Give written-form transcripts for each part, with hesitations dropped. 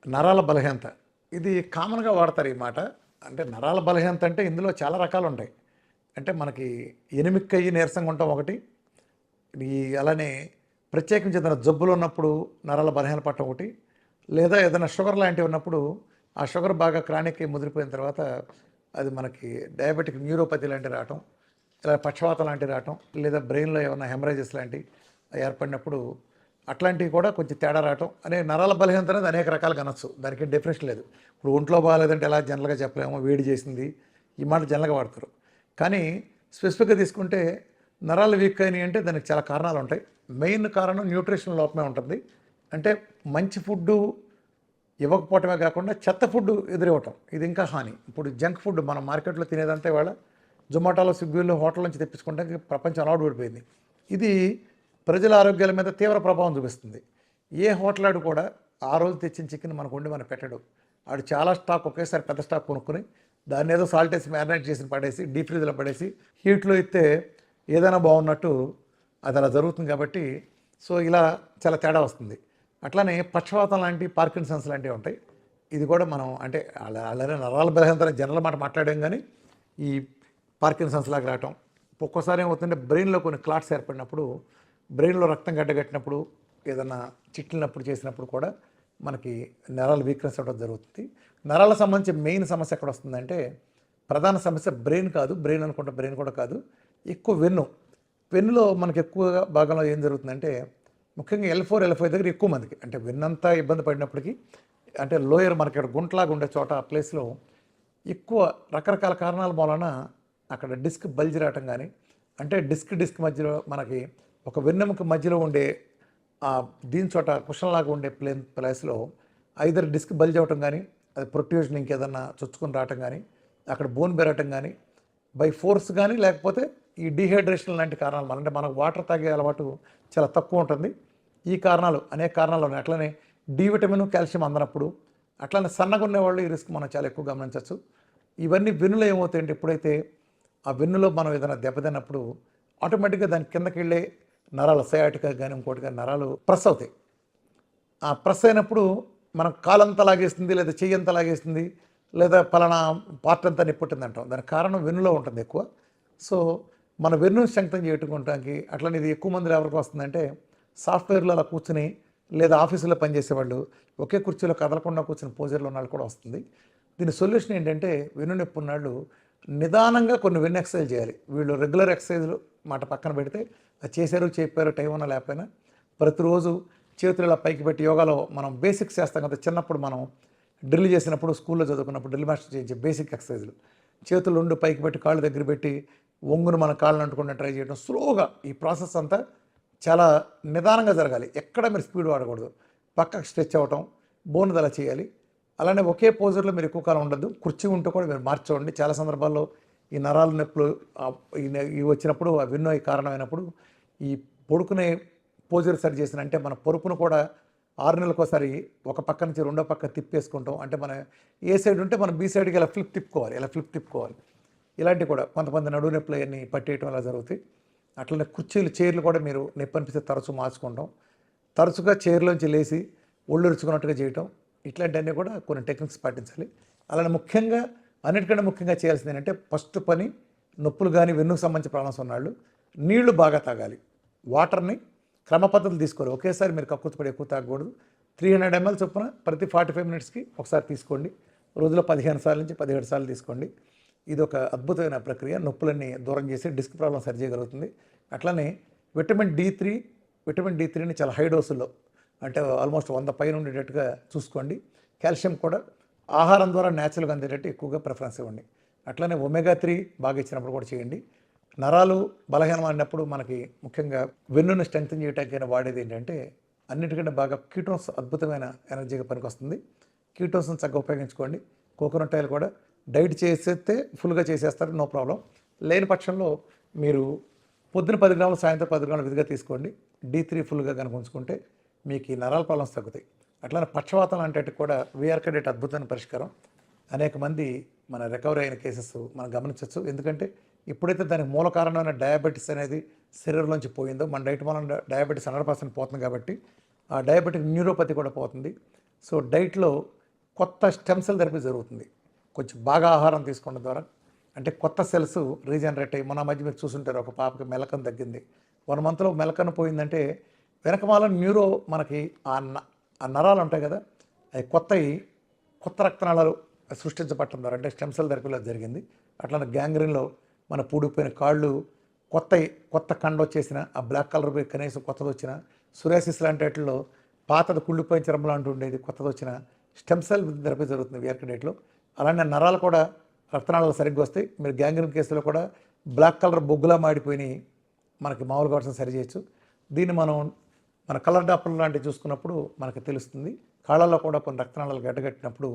నరాల బలహీనత. ఇది కామన్‌గా వాడతారు ఈ మాట. అంటే నరాల బలహీనత అంటే ఇందులో చాలా రకాలుంటాయి. అంటే మనకి ఎనిమిక్కయ్యి నీరసంగా ఉండటం ఒకటి. అలానే ప్రత్యేకించి ఏదైనా జబ్బులున్నప్పుడు నరాల బలహీన పడటం ఒకటి. లేదా ఏదైనా షుగర్ లాంటివి ఉన్నప్పుడు ఆ షుగర్ బాగా క్రానిక్ అయ్యి ముదిరిపోయిన తర్వాత అది మనకి డయాబెటిక్ న్యూరోపతి లాంటివి రావటం, ఇలా పక్షవాతం లాంటివి రావటం, లేదా బ్రెయిన్‌లో ఏమన్నా హెమరేజెస్ లాంటివి ఏర్పడినప్పుడు అట్లాంటివి కూడా కొంచెం తేడా రావటం అనే నరాల బలహీనత అనేది అనేక రకాలుగా అనొచ్చు. దానికి డెఫినేషన్ లేదు. ఇప్పుడు ఒంట్లో బాగాలేదంటే ఎలా జనరల్‌గా చెప్పలేము. వేడి చేసింది ఈ మాట జనరల్‌గా వాడతారు. కానీ స్పెసిఫిక్‌గా తీసుకుంటే నరాలు వీక్ అయినాయి అంటే దానికి చాలా కారణాలు ఉంటాయి. మెయిన్ కారణం న్యూట్రిషన్ లోపమే ఉంటుంది. అంటే మంచి ఫుడ్డు ఇవ్వకపోవటమే కాకుండా చెత్త ఫుడ్ ఎదురివ్వటం ఇది ఇంకా హాని. ఇప్పుడు జంక్ ఫుడ్ మనం మార్కెట్లో తినేదంతా ఇవాళ జొమాటోలో, స్విగ్గీలో హోటల్ నుంచి తెప్పించుకుంటే ప్రపంచం అలవాటు పడిపోయింది. ఇది ప్రజల ఆరోగ్యాల మీద తీవ్ర ప్రభావం చూపిస్తుంది. ఏ హోటల్ ఆడు కూడా ఆ రోజు తెచ్చిన చికెన్ మనకు వండి మనకు పెట్టడు. ఆడు చాలా స్టాక్ ఒకేసారి పెద్ద స్టాక్ కొనుక్కొని దాన్ని ఏదో సాల్ట్ వేసి మ్యారినేట్ చేసి పడేసి డీప్ ఫ్రీజ్లో పడేసి హీట్లో ఇస్తే ఏదైనా బాగున్నట్టు అది అలా జరుగుతుంది. కాబట్టి సో ఇలా చాలా తేడా వస్తుంది. అట్లానే పక్షవాతం లాంటి పార్కిన్సన్స్ లాంటివి ఉంటాయి. ఇది కూడా మనం అంటే అలానే నరాల బలహీనత జనరల్ మాట మాట్లాడాం. కానీ ఈ పార్కిన్సన్స్ లాగా రావటం ఒక్కోసారి ఏమవుతుందంటే బ్రెయిన్లో కొన్ని క్లాట్స్ ఏర్పడినప్పుడు, బ్రెయిన్లో రక్తం గడ్డగట్టినప్పుడు, ఏదన్నా చిట్లినప్పుడు చేసినప్పుడు కూడా మనకి నరాల వీక్నెస్ అవ్వడం జరుగుతుంది. నరాలకు సంబంధించి మెయిన్ సమస్య ఎక్కడ వస్తుందంటే ప్రధాన సమస్య బ్రెయిన్ కాదు, బ్రెయిన్ అనుకుంటే బ్రెయిన్ కూడా కాదు, ఎక్కువ వెన్నులో మనకి ఎక్కువగా భాగంలో ఏం జరుగుతుందంటే ముఖ్యంగా L4, L5 దగ్గర ఎక్కువ మందికి అంటే వెన్నంతా ఇబ్బంది పడినప్పటికీ అంటే లోయర్ మనకి ఇక్కడ గుంటలాగా ఉండే చోట ఆ ప్లేస్లో ఎక్కువ రకరకాల కారణాల మూలన అక్కడ డిస్క్ బల్జ్ రావటం కానీ, అంటే డిస్క్ మధ్యలో మనకి ఒక వెన్నెముక మధ్యలో ఉండే దీని చోట కుషన్లాగా ఉండే ప్లేస్లో ఐదర్ డిస్క్ బల్జ్ అవ్వటం కానీ, అది ప్రొట్యూషన్ ఇంకేదన్నా చొచ్చుకొని రావటం కానీ, అక్కడ బోన్ పెరగటం కానీ బై ఫోర్స్ కానీ, లేకపోతే ఈ డీహైడ్రేషన్ లాంటి కారణాలు అంటే మనకు వాటర్ తాగే అలవాటు చాలా తక్కువ ఉంటుంది. ఈ కారణాలు అనేక కారణాలు ఉన్నాయి. అట్లనే డి విటమిన్, కాల్షియం అందనప్పుడు, అట్లనే సన్నగా ఉండేవాళ్ళు ఈ రిస్క్ మనం చాలా ఎక్కువ గమనించవచ్చు. ఇవన్నీ వెన్నులో ఏమవుతాయంటే ఎప్పుడైతే ఆ వెన్నులో మనం ఏదైనా దెబ్బతిన్నప్పుడు ఆటోమేటిక్గా దాని కిందకి వెళ్ళే నరాలు సయాటికా కానీ ఇంకోటి కానీ నరాలు ప్రెస్ అవుతాయి. ఆ ప్రెస్ అయినప్పుడు మనం కాలంతా లాగేస్తుంది, లేదా చెయ్యి అంతా లాగేస్తుంది, లేదా పలానా పార్ట్ అంతా నిప్పుట్టింది అంటాం. దానికి కారణం వెన్నులో ఉంటుంది ఎక్కువ. సో మన వెన్నును స్ట్రెంగ్తన్ చేయడానికి అట్లనే ఇది ఎక్కువ మంది ఎవరికి వస్తుందంటే సాఫ్ట్వేర్లో అలా కూర్చుని, లేదా ఆఫీసులో పనిచేసేవాళ్ళు ఒకే కుర్చీలో కదలకుండా కూర్చుని పోజర్లో ఉన్న వాళ్ళు కూడా వస్తుంది. దీని సొల్యూషన్ ఏంటంటే వెన్ను నొప్పి ఉన్నాళ్ళు నిదానంగా కొన్ని వెన్ను ఎక్సర్సైజ్ చేయాలి. వీళ్ళు రెగ్యులర్ ఎక్సర్సైజ్లు మాట పక్కన పెడితే అది చేశారు చెప్పారు టైం ఉన్నా లేకపోయినా ప్రతిరోజు చేతులు ఇలా పైకి పెట్టి యోగాలో మనం బేసిక్స్ చేస్తాం కదా. చిన్నప్పుడు మనం డ్రిల్ చేసినప్పుడు స్కూల్లో చదువుకున్నప్పుడు డ్రిల్ మాస్టర్ చేయించే బేసిక్ ఎక్సర్సైజ్లు చేతులు ఉండి పైకి పెట్టి కాళ్ళు దగ్గర పెట్టి ఒంగును మన కాళ్ళని అంటుకుంటే ట్రై చేయడం స్లోగా. ఈ ప్రాసెస్ అంతా చాలా నిదానంగా జరగాలి. ఎక్కడ మీరు స్పీడ్ వాడకూడదు. పక్కకు స్ట్రెచ్ అవ్వటం, బోన్ అలా చేయాలి. అలానే ఒకే పోజర్లో మీరు ఎక్కువ కాలం ఉండద్దు. కుర్చీ ఉంటూ కూడా మీరు మార్చుకోండి. చాలా సందర్భాల్లో ఈ నరాల నొప్పులు ఇవి వచ్చినప్పుడు ఆ వెన్ను కారణమైనప్పుడు ఈ పడుకునే పోజర్ సరి చేసిన అంటే మన పొరుపును కూడా 6 నెలలకోసారి ఒక పక్క నుంచి రెండో పక్క తిప్పేసుకుంటాం. అంటే మన ఏ సైడ్ ఉంటే మనం బీ సైడ్కి ఇలా ఫ్లిప్ తిప్పుకోవాలి. ఇలాంటివి కూడా కొంతమంది నడువు నొప్పులు అవన్నీ పట్టేయటం అలా జరుగుతాయి. అట్లనే చైర్లు కూడా మీరు నొప్పి అనిపిస్తే తరచూ మార్చుకుంటాం. తరచుగా చైర్లోంచి లేచి ఒళ్ళు ఇరుచుకున్నట్టుగా చేయటం, ఇట్లాంటివన్నీ కూడా కొన్ని టెక్నిక్స్ పాటించాలి. అలానే అన్నిటికంటే ముఖ్యంగా చేయాల్సింది ఏంటంటే ఫస్ట్ పని నొప్పులు కానీ వెన్నుకు సంబంధించిన ప్రాబ్లమ్స్ ఉన్నాళ్ళు నీళ్లు బాగా తాగాలి. వాటర్ని క్రమ పద్ధతులు తీసుకోవాలి. ఒకేసారి మీరు కక్కుతుపడి ఎక్కువ తాగకూడదు. 300 ml చొప్పున ప్రతి 45 minutesకి ఒకసారి తీసుకోండి. రోజులో 15 సార్లు నుంచి 17 సార్లు తీసుకోండి. ఇది ఒక అద్భుతమైన ప్రక్రియ. నొప్పులన్నీ దూరం చేసి డిస్క్ ప్రాబ్లం సరి చేయగలుగుతుంది. అట్లనే విటమిన్ డి3ని చాలా హై డోసుల్లో అంటే ఆల్మోస్ట్ 100 పైన ఉండేటట్టుగా చూసుకోండి. కాల్షియం కూడా ఆహారం ద్వారా న్యాచురల్గా అందేటట్టు ఎక్కువగా ప్రిఫరెన్స్ ఇవ్వండి. అట్లనే ఒమేగా 3 బాగా ఇచ్చినప్పుడు కూడా చేయండి. నరాలు బలహీనం అన్నప్పుడు మనకి ముఖ్యంగా వెన్నును స్ట్రెంగ్తన్ చేయడానికి వాడేది ఏంటంటే అన్నిటికంటే బాగా కీటోన్స్ అద్భుతమైన ఎనర్జీగా పనికొస్తుంది. కీటోన్స్ని చక్కగా ఉపయోగించుకోండి. కోకోనట్ ఆయిల్ కూడా డైట్ చేసేస్తే ఫుల్గా చేసేస్తారు, నో ప్రాబ్లం. లేని పక్షంలో మీరు పొద్దున 10 గ్రాములు, సాయంత్రం 10 గ్రాములు విధిగా తీసుకోండి. డి3 ఫుల్గా కనుక ఉంచుకుంటే మీకు ఈ నరాల ప్రాబ్లమ్స్ తగ్గుతాయి. అట్లానే పక్షవాతం అంటే కూడా వీఆర్కే డేట్ అద్భుతమైన పరిష్కారం. అనేక మంది మన రికవరీ అయిన కేసెస్ మనం గమనించవచ్చు. ఎందుకంటే ఎప్పుడైతే దానికి మూల కారణమైన డయాబెటీస్ అనేది శరీరంలోంచి పోయిందో, మన డైట్ మూలం డయాబెటీస్ 100% పోతుంది కాబట్టి ఆ డయాబెటిక్ న్యూరోపతి కూడా పోతుంది. సో డైట్లో కొత్త స్టెమ్ సెల్ థెరపీ జరుగుతుంది. కొంచెం బాగా ఆహారం తీసుకోవడం ద్వారా అంటే కొత్త సెల్స్ రీజనరేట్ అయ్యి మొన్న మధ్య మీరు చూసుంటారు, ఒక పాపకి మెలకను తగ్గింది. 1 మంత్లో మెలకను పోయిందంటే వెనకమాల న్యూరో మనకి ఆ నరాలు ఉంటాయి కదా, అవి కొత్త రక్తనాళాలు సృష్టించబట్టడం ద్వారా అంటే స్టెమ్ సెల్ థెరపీలో జరిగింది. అట్లా గ్యాంగ్రీన్లో మన పూడిపోయిన కాళ్ళు కొత్త కండ వచ్చేసిన ఆ బ్లాక్ కలర్ పోయి కనీసం కొత్తది వచ్చిన, సురాసిస్ లాంటి వాటిల్లో పాతది కుళ్ళిపోయిన చర్మం లాంటి ఉండేది కొత్తది వచ్చిన స్టెమ్ సెల్ థెరపీ జరుగుతుంది విఆర్కే డైట్లో. అలానే నరాలు కూడా రక్తనాళాలు సరిగ్గా వస్తాయి. మీరు గ్యాంగ్రీన్ కేసులో కూడా బ్లాక్ కలర్ బొగ్గులా మాడిపోయినాయి మనకి మామూలుగా వర్షం సరి చేయొచ్చు. దీన్ని మన కలర్ డాప్టర్ లాంటివి చూసుకున్నప్పుడు మనకు తెలుస్తుంది. కాళ్ళల్లో కూడా కొన్ని రక్తనాళాలు గడ్డగట్టినప్పుడు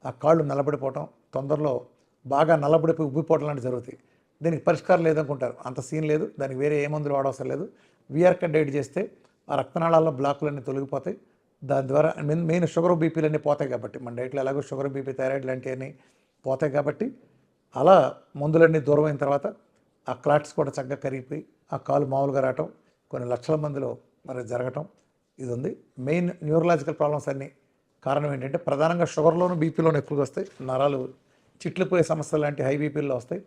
ఆ కాళ్ళు నల్లబడిపోవటం, తొందరలో బాగా నల్లబడిపోయి ఉబ్బిపోవడం లాంటివి జరుగుతాయి. దీనికి పరిష్కారం లేదనుకుంటారు, అంత సీన్ లేదు, దానికి వేరే ఏ మందులు వాడవసరం లేదు. విఆర్కే డైట్ చేస్తే ఆ రక్తనాళాల్లో బ్లాకులన్నీ తొలగిపోతాయి. దాని ద్వారా మెయిన్ షుగర్ బీపీలన్నీ పోతాయి కాబట్టి, మన డైట్లో ఎలాగో షుగర్ బీపీ థైరాయిడ్ లాంటివన్నీ పోతాయి కాబట్టి అలా మందులన్నీ దూరం అయిన తర్వాత ఆ క్లాట్స్ కూడా చక్కగా కరిగిపోయి ఆ కాలు మామూలుగా రావటం కొన్ని లక్షల మందిలో మరి జరగటం ఇది ఉంది. మెయిన్ న్యూరలాజికల్ ప్రాబ్లమ్స్ అన్నీ కారణం ఏంటంటే ప్రధానంగా షుగర్లోను బీపీలోను ఎక్కువగా వస్తాయి. నరాలు చిట్లిపోయే సమస్యలు లాంటి హై బీపీల్లో వస్తాయి.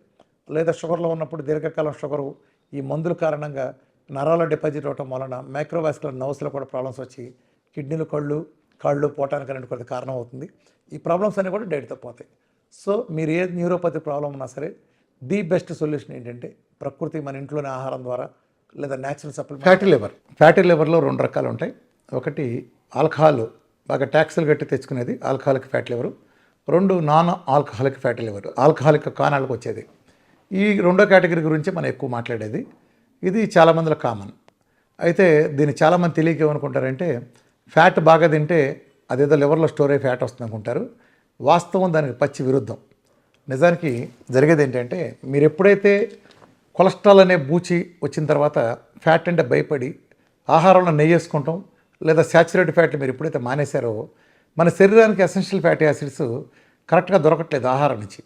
లేదా షుగర్లో ఉన్నప్పుడు దీర్ఘకాలం షుగరు ఈ మందుల కారణంగా నరాల డిపాజిట్ అవటం వలన మైక్రోవాస్కులర్ నర్వ్స్లో కూడా ప్రాబ్లమ్స్ వచ్చి కిడ్నీలు కాళ్ళు పోవటానికి అనేది కొంత కారణం అవుతుంది. ఈ ప్రాబ్లమ్స్ అన్నీ కూడా డైట్తో పోతాయి. సో మీరు ఏ న్యూరోపతి ప్రాబ్లం ఉన్నా సరే ది బెస్ట్ సొల్యూషన్ ఏంటంటే ప్రకృతి మన ఇంట్లోనే ఆహారం ద్వారా లేదా న్యాచురల్ సప్లిమెంట్. ఫ్యాటీ లివర్లో 2 రకాలు ఉంటాయి. ఒకటి ఆల్కహాల్ బాగా ట్యాక్సులు కట్టి తెచ్చుకునేది alcoholic fatty liver. 2 non alcoholic fatty liver, alcoholic కానాలకు వచ్చేది. ఈ 2వ కేటగిరీ గురించి మనం ఎక్కువ మాట్లాడేది. ఇది చాలామందిలో కామన్. అయితే దీన్ని చాలామంది తెలియక ఏమనుకుంటారంటే ఫ్యాట్ బాగా తింటే అదేదో లివర్లో స్టోర్ అయ్యి ఫ్యాట్ వస్తుంది అనుకుంటారు. వాస్తవం దానికి పచ్చి విరుద్ధం. నిజానికి జరిగేది ఏంటంటే మీరు ఎప్పుడైతే కొలెస్ట్రాల్ అనే బూచి వచ్చిన తర్వాత ఫ్యాట్ అంటే భయపడి ఆహారంలో నెయ్యి వేసుకుంటాం లేదా శాచురేటెడ్ ఫ్యాట్లు మీరు ఎప్పుడైతే మానేశారో మన శరీరానికి ఎసెన్షియల్ ఫ్యాటీ యాసిడ్స్ కరెక్ట్గా దొరకట్లేదు ఆహారం నుంచి.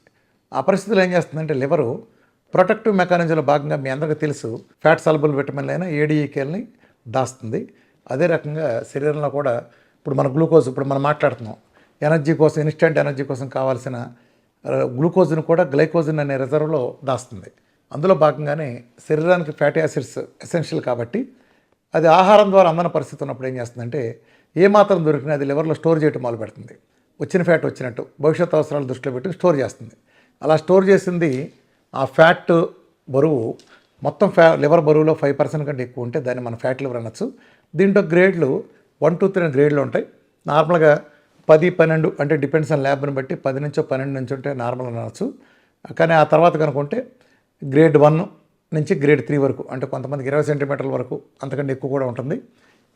ఆ పరిస్థితుల్లో ఏం చేస్తుందంటే లివరు ప్రొటెక్టివ్ మెకానిజంలో భాగంగా మీ అందరికీ తెలుసు ఫ్యాట్ సాల్యుబుల్ విటమిన్లు అయినా ఏడీఈకేల్ని దాస్తుంది. అదే రకంగా శరీరంలో కూడా ఇప్పుడు మన గ్లూకోజ్ ఇప్పుడు మనం మాట్లాడుతున్నాం ఎనర్జీ కోసం ఇన్స్టెంట్ ఎనర్జీ కోసం కావాల్సిన గ్లూకోజ్ను కూడా గ్లైకోజన్ అనే రిజర్వ్లో దాస్తుంది. అందులో భాగంగానే శరీరానికి ఫ్యాటీ యాసిడ్స్ ఎసెన్షియల్ కాబట్టి అది ఆహారం ద్వారా అందని పరిస్థితి ఉన్నప్పుడు ఏం చేస్తుందంటే ఏ మాత్రం దొరికినా అది లివర్లో స్టోర్ చేయటం మొదలు పెడుతుంది. వచ్చిన ఫ్యాట్ వచ్చినట్టు భవిష్యత్ అవసరాలు దృష్టిలో పెట్టి స్టోర్ చేస్తుంది. అలా స్టోర్ చేసింది ఆ ఫ్యాట్ బరువు మొత్తం లివర్ బరువులో 5% కంటే ఎక్కువ ఉంటే దాన్ని మనం ఫ్యాట్ లివర్ అనొచ్చు. దీంట్లో గ్రేడ్లు 1, 2, 3 గ్రేడ్లు ఉంటాయి. నార్మల్గా 10, 12 అంటే డిపెండ్స్ ఆన్ ల్యాబ్ని బట్టి 10 నుంచో 12 నుంచి ఉంటే నార్మల్ అనవచ్చు. కానీ ఆ తర్వాత కనుకుంటే గ్రేడ్ 1 నుంచి గ్రేడ్ 3 వరకు అంటే కొంతమందికి 20 సెంటీమీటర్ల వరకు అంతకంటే ఎక్కువ కూడా ఉంటుంది.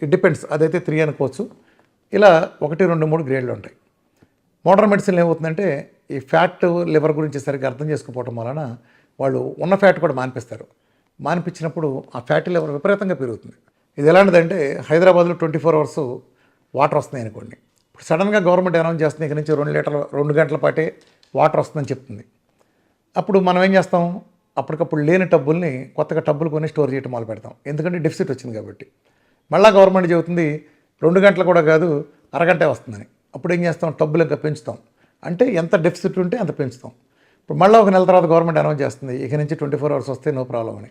ఇట్ డిపెండ్స్, అదైతే 3 అనుకోవచ్చు. ఇలా 1, 2, 3 గ్రేడ్లు ఉంటాయి. మోడర్న్ మెడిసిన్లో ఏమవుతుందంటే ఈ ఫ్యాట్ లివర్ గురించి సరిగ్గా అర్థం చేసుకోకపోవడం వలన వాళ్ళు ఉన్న ఫ్యాట్ కూడా మానిపిస్తారు. మానిపించినప్పుడు ఆ ఫ్యాటీ లివర్ విపరీతంగా పెరుగుతుంది. ఇది ఎలాంటిదంటే హైదరాబాద్లో 24 అవర్స్ వాటర్ వస్తున్నాయి అనుకోండి. ఇప్పుడు సడన్గా గవర్నమెంట్ అనౌన్స్ చేస్తుంది ఇక నుంచి 2 గంటల పాటే వాటర్ వస్తుందని చెప్తుంది. అప్పుడు మనం ఏం చేస్తాం, అప్పటికప్పుడు లేని టబ్బుల్ని కొత్తగా టబ్బులు కొని స్టోర్ చేయడం మొదలు పెడతాం. ఎందుకంటే డెఫిసిట్ వచ్చింది కాబట్టి. మళ్ళీ గవర్నమెంట్ చెబుతుంది 2 గంటలు కూడా కాదు అరగంటే వస్తుందని. అప్పుడు ఏం చేస్తాం, టబ్బులు ఇంకా పెంచుతాం. అంటే ఎంత డెఫిసిట్ ఉంటే అంత పెంచుతాం. ఇప్పుడు మళ్ళీ 1 నెల తర్వాత గవర్నమెంట్ అనౌన్స్ చేస్తుంది ఇక నుంచి 24 అవర్స్ వస్తే నో ప్రాబ్లం అని.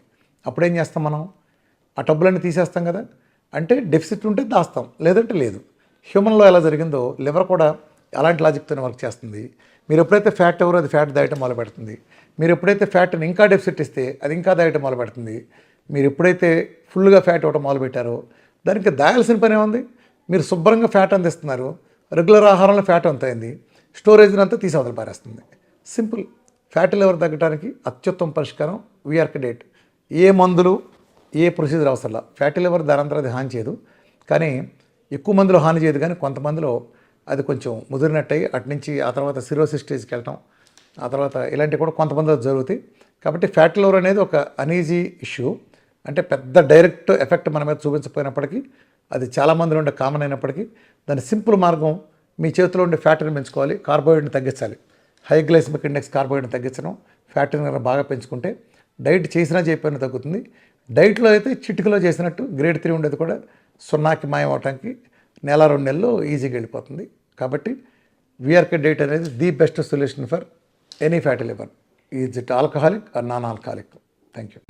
అప్పుడు ఏం చేస్తాం, మనం ఆ టబ్బులన్నీ తీసేస్తాం కదా. అంటే డెఫిసిట్ ఉంటే దాస్తాం, లేదంటే లేదు. హ్యూమన్లో ఎలా జరిగిందో లివర్ కూడా అలాంటి లాజిక్తోనే వర్క్ చేస్తుంది. మీరు ఎప్పుడైతే ఫ్యాట్ ఎవరో అది ఫ్యాట్ దాయటం మొదలు పెడుతుంది. మీరు ఎప్పుడైతే ఫ్యాట్ని ఇంకా డెఫిసిట్ ఇస్తే అది ఇంకా దాయటం మొదలు పెడుతుంది. మీరు ఎప్పుడైతే ఫుల్గా ఫ్యాట్ ఇవ్వటం మొదలు పెట్టారో దానికి దాయాల్సిన పని ఏముంది. మీరు శుభ్రంగా ఫ్యాట్ అందిస్తున్నారు, రెగ్యులర్ ఆహారంలో ఫ్యాట్ అంత అయింది, స్టోరేజ్ని అంతా తీసి అవతల పారేస్తుంది. సింపుల్. ఫ్యాటీ లివర్ తగ్గడానికి అత్యుత్తమ పరిష్కారం విఆర్కే డైట్. ఏ మందులు ఏ ప్రొసీజర్ అవసరం. ఫ్యాటీ లివర్ దానంతరం అది హాని చేయదు, కానీ ఎక్కువ మందిలో హాని చేయదు. కానీ కొంతమందిలో అది కొంచెం ముదిరినట్టయి అటు నుంచి ఆ తర్వాత సిరోసిస్ స్టేజ్కి వెళ్ళటం, ఆ తర్వాత ఇలాంటివి కూడా కొంతమందిలో జరుగుతాయి. కాబట్టి ఫ్యాటీ లివర్ అనేది ఒక అనీజీ ఇష్యూ. అంటే పెద్ద డైరెక్ట్ ఎఫెక్ట్ మన మీద చూపించకపోయినప్పటికీ అది చాలామందిలో ఉండే కామన్ అయినప్పటికీ దాని సింపుల్ మార్గం మీ చేతిలో ఉండే ఫ్యాట్ని పెంచుకోవాలి, కార్బోహైడ్రేట్ని తగ్గించాలి. హై గ్లైసెమిక్ ఇండెక్స్ కార్బోహైడ్రేట్ని తగ్గించడం, ఫ్యాట్ని కనుక బాగా పెంచుకుంటే డైట్ చేసినా చెప్పినా తగ్గుతుంది. డైట్లో అయితే చిటికలో చేసినట్టు గ్రేడ్ 3 ఉండేది కూడా 0కి మాయం అవటానికి 1-2 నెలల్లో ఈజీగా వెళ్ళిపోతుంది. కాబట్టి విఆర్కే డైట్ అనేది the best solution for any fatty liver. Is it alcoholic or non alcoholic? Thank you.